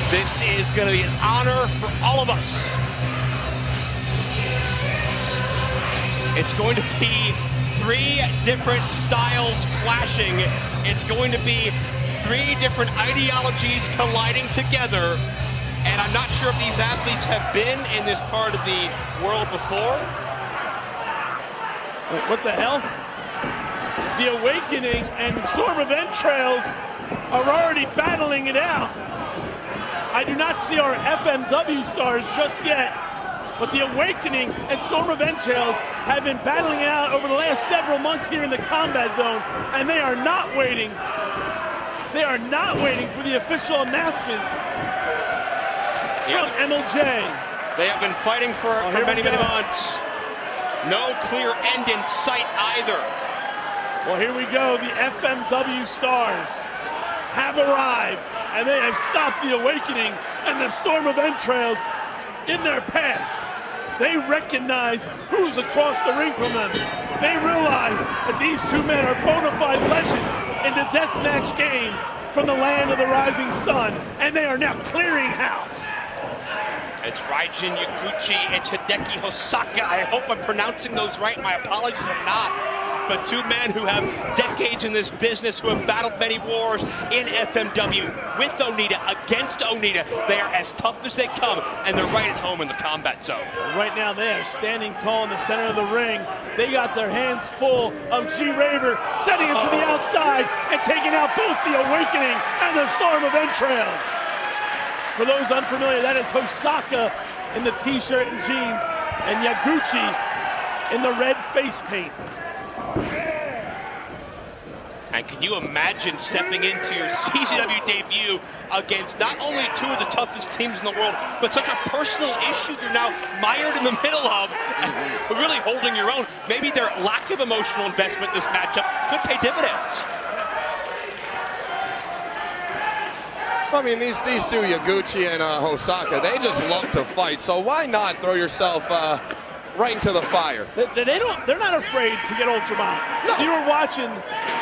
This is going to be an honor for all of us. It's going to be 3 different styles clashing. It's going to be 3 different ideologies colliding together. And I'm not sure if these athletes have been in this part of the world before. What the hell? The Awakening and Storm of Entrails are already battling it out. I do not see our FMW stars just yet, but the Awakening and Storm of Entrails have been battling it out over the last several months here in the combat zone, and they are not waiting. They are not waiting for the official announcements from MLJ. They have been fighting for many months. No clear end in sight either. Well, here we go. The FMW stars have arrived, and they have stopped the Awakening and the Storm of Entrails in their path. They recognize who's across the ring from them. They realize that these 2 men are bona fide legends in the deathmatch game from the land of the rising sun, and they are now clearing house. It's Raijin Yaguchi, it's Hideki Hosaka. I hope I'm pronouncing those right. My apologies if I'm not. But 2 men who have decades in this business, who have battled many wars in FMW with Onita, against Onita. They are as tough as they come, and they're right at home in the combat zone. Right now, they are standing tall in the center of the ring. They got their hands full of G-Raver, setting it to the outside and taking out both the Awakening and the Storm of Entrails. For those unfamiliar, that is Hosaka in the t-shirt and jeans, and Yaguchi in the red face paint. And can you imagine stepping into your CZW debut against not only 2 of the toughest teams in the world, but such a personal issue you're now mired in the middle of, really holding your own. Maybe their lack of emotional investment in this matchup could pay dividends. I mean, these 2, Yaguchi and Hosaka, they just love to fight. So why not throw yourself right into the fire? They're not afraid to get ultramodern. No. If you were watching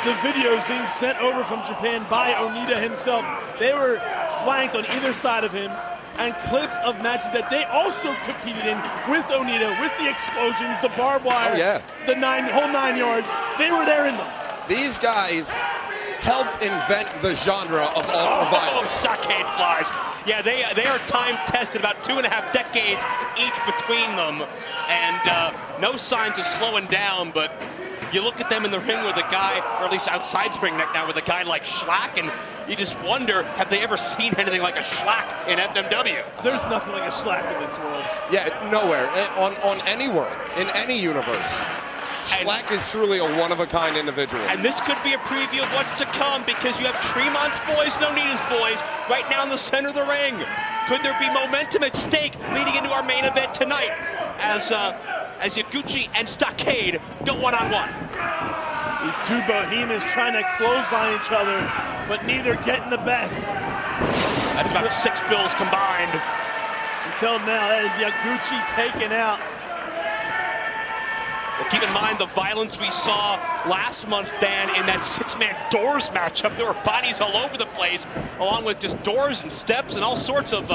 the videos being sent over from Japan by Onita himself, they were flanked on either side of him, and clips of matches that they also competed in with Onita, with the explosions, the barbed wire, the whole 9 yards. They were there in them. These guys helped invent the genre of ultra-violence. Stockade flies. Yeah, they are time-tested, about 2.5 decades each between them, and no signs of slowing down, but you look at them in the ring with a guy, or at least outside the ring now with a guy like Shlak, and you just wonder, have they ever seen anything like a Shlak in FMW? There's nothing like a Shlak in this world. Yeah, nowhere, on any world, in any universe. Shlak is truly a one-of-a-kind individual. And this could be a preview of what's to come, because you have Tremont's boys and Onita's boys right now in the center of the ring. Could there be momentum at stake leading into our main event tonight as Yaguchi and Stockade go one-on-one? These 2 behemoths trying to clothesline each other, but neither getting the best. That's about 6 bills combined. Until now, that is Yaguchi taken out. Well, keep in mind the violence we saw last month, Dan, in that 6-man doors matchup. There were bodies all over the place, along with just doors and steps and all sorts of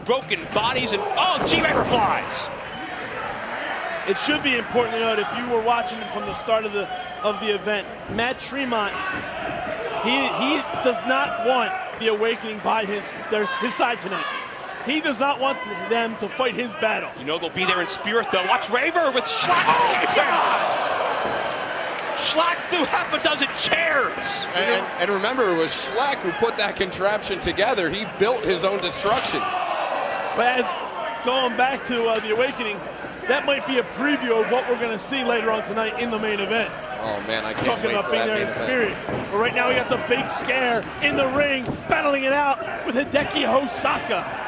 broken bodies. And G-Raver flies. It should be important to note, if you were watching from the start of the event, Matt Tremont, he does not want the Awakening by his side tonight. He does not want them to fight his battle. You know they'll be there in spirit, though. Watch Raver with Shlak. Oh, God! Shlak threw half a dozen chairs. And remember, it was Shlak who put that contraption together. He built his own destruction. But going back to the Awakening, that might be a preview of what we're going to see later on tonight in the main event. Oh, man, I can't wait for that main event. Spirit. But right now we got the big scare in the ring, battling it out with Hideki Hosaka.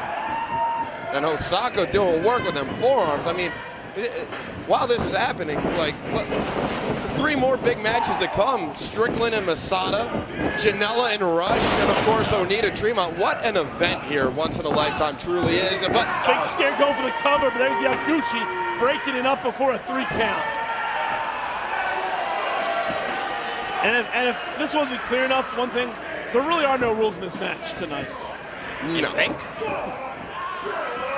And Hosaka doing work with them forearms. I mean, while this is happening, like, 3 more big matches to come. Strickland and Masada, Janela and Rush, and of course Onita Tremont. What an event here, once in a lifetime, truly is. But big scare going for the cover, but there's Yaguchi breaking it up before a 3 count. And if this wasn't clear enough, one thing, there really are no rules in this match tonight. You No. think?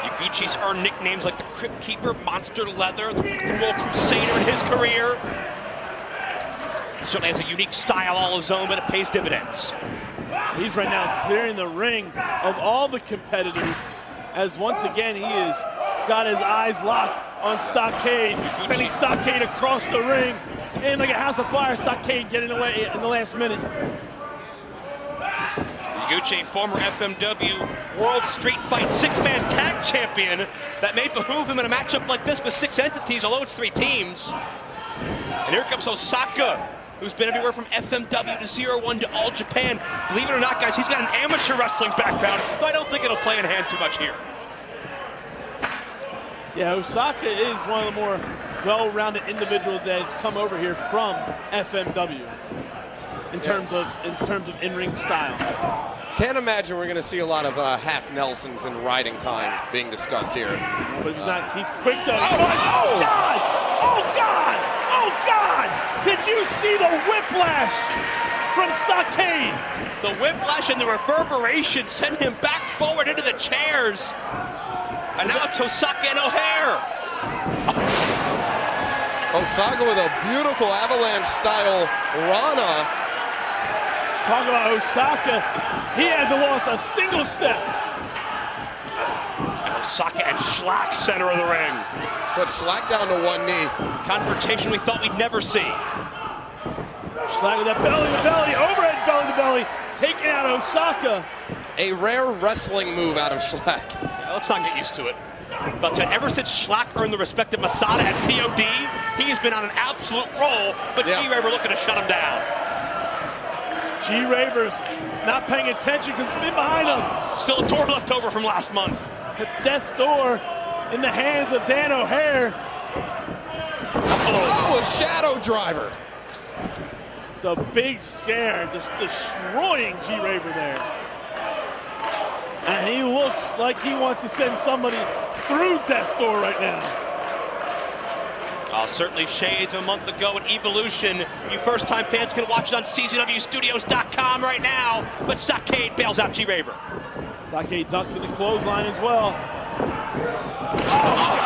Yaguchi's earned nicknames like the Crypt Keeper, Monster Leather, the Rock and Roll Crusader in his career. Certainly has a unique style all his own, but it pays dividends. He's right now clearing the ring of all the competitors, as once again he has got his eyes locked on Stockade, sending Stockade across the ring. And like a house of fire, Stockade getting away in the last minute. Yaguchi, former FMW World Street Fight six-man tag champion. That may behoove him in a matchup like this with 6 entities, although it's 3 teams. And here comes Hosaka, who's been everywhere from FMW to 0-1 to All Japan. Believe it or not, guys, he's got an amateur wrestling background, but I don't think it'll play in hand too much here. Yeah, Hosaka is one of the more well-rounded individuals that has come over here from FMW in terms of in-ring style. Can't imagine we're going to see a lot of half Nelsons in riding time being discussed here. But he's not. He's quick though. Oh, God! Oh God! Oh God! Did you see the whiplash from Stockade? The whiplash and the reverberation sent him back forward into the chairs. And now it's Hosaka and O'Hare. Hosaka with a beautiful avalanche-style Rana. Talk about Hosaka. He hasn't lost a single step. And Hosaka and Shlak, center of the ring. Put Shlak down to one knee. Confrontation we thought we'd never see. Shlak with that belly-to-belly, overhead belly-to-belly, taking out Hosaka. A rare wrestling move out of Shlak. Yeah, let's not get used to it. But ever since Shlak earned the respect of Masada at TOD, he has been on an absolute roll, but G-Raver looking to shut him down. G-Raver's not paying attention because he's been behind him. Still a door left over from last month. The death door in the hands of Dan O'Hare. Oh, a shadow driver. The big scare just destroying G-Raver there. And he looks like he wants to send somebody through death's door right now. Certainly shades of a month ago at Evolution. You first-time fans can watch it on CZWstudios.com right now. But Stockade bails out G-Raver. Stockade ducked in the clothesline as well. Oh!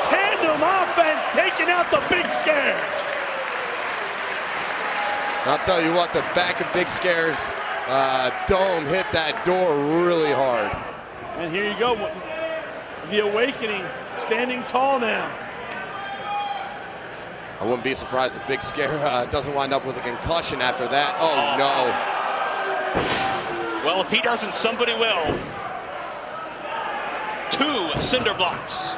Tandem offense taking out the big scare. I'll tell you what, the back of Big Scare's dome hit that door really hard. And here you go. The Awakening standing tall now. I wouldn't be surprised if Big Scare doesn't wind up with a concussion after that. Oh, no. Well, if he doesn't, somebody will. 2 cinder blocks.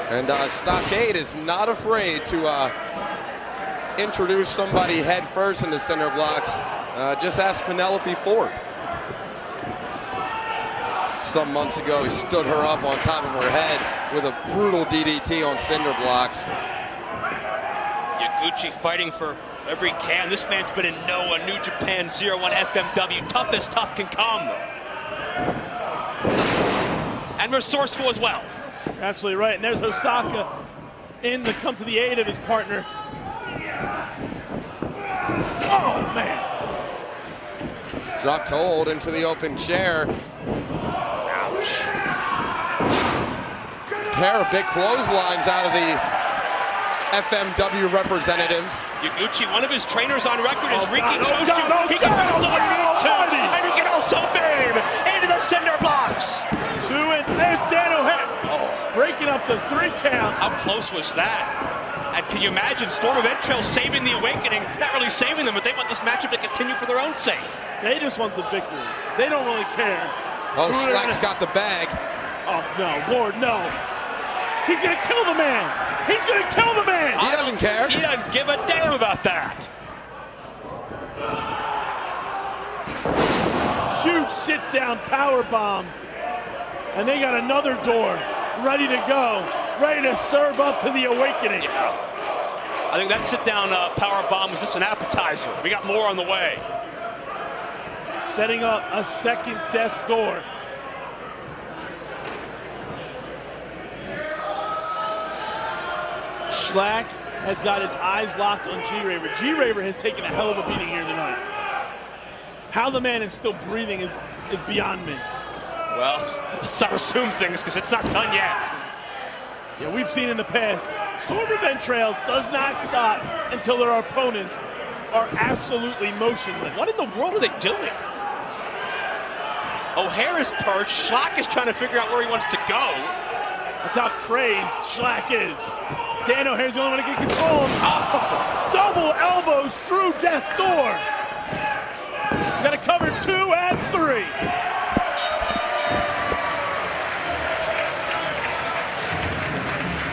And Stockade is not afraid to introduce somebody head first into cinder blocks. Just ask Penelope Ford. Some months ago, he stood her up on top of her head with a brutal DDT on cinder blocks. Yaguchi fighting for every can. This man's been in Noah, New Japan, 0-1 FMW. Tough as tough can come. And resourceful as well. You're absolutely right. And there's Hosaka in to come to the aid of his partner. Oh, man. Dropped hold into the open chair. Pair of big clotheslines out of the FMW representatives. Yaguchi, one of his trainers on record is Riki Choshu. He God, can also need to, Almighty. and he can also beam into the cinder blocks. 2 and there's Dan O'Hare. Breaking up the 3 count. How close was that? And can you imagine Storm of Entrails saving the Awakening? Not really saving them, but they want this matchup to continue for their own sake. They just want the victory. They don't really care. Oh, Shlak's got the bag. Oh, no, Lord, no. He's going to kill the man. He's going to kill the man. He doesn't care. He doesn't give a damn about that. Huge sit-down power bomb. And they got another door ready to go, ready to serve up to the Awakening. Yeah. I think that sit-down power bomb was just an appetizer. We got more on the way. Setting up a second death door. Shlak has got his eyes locked on G-Raver. G-Raver has taken a hell of a beating here tonight. How the man is still breathing is beyond me. Well, let's not assume things because it's not done yet. Yeah, we've seen in the past, Storm of Entrails does not stop until their opponents are absolutely motionless. What in the world are they doing? O'Hare is perched. Shlak is trying to figure out where he wants to go. That's how crazed Shlak is. Dan O'Hare's the only one to get control. Oh, double elbows through Death Door.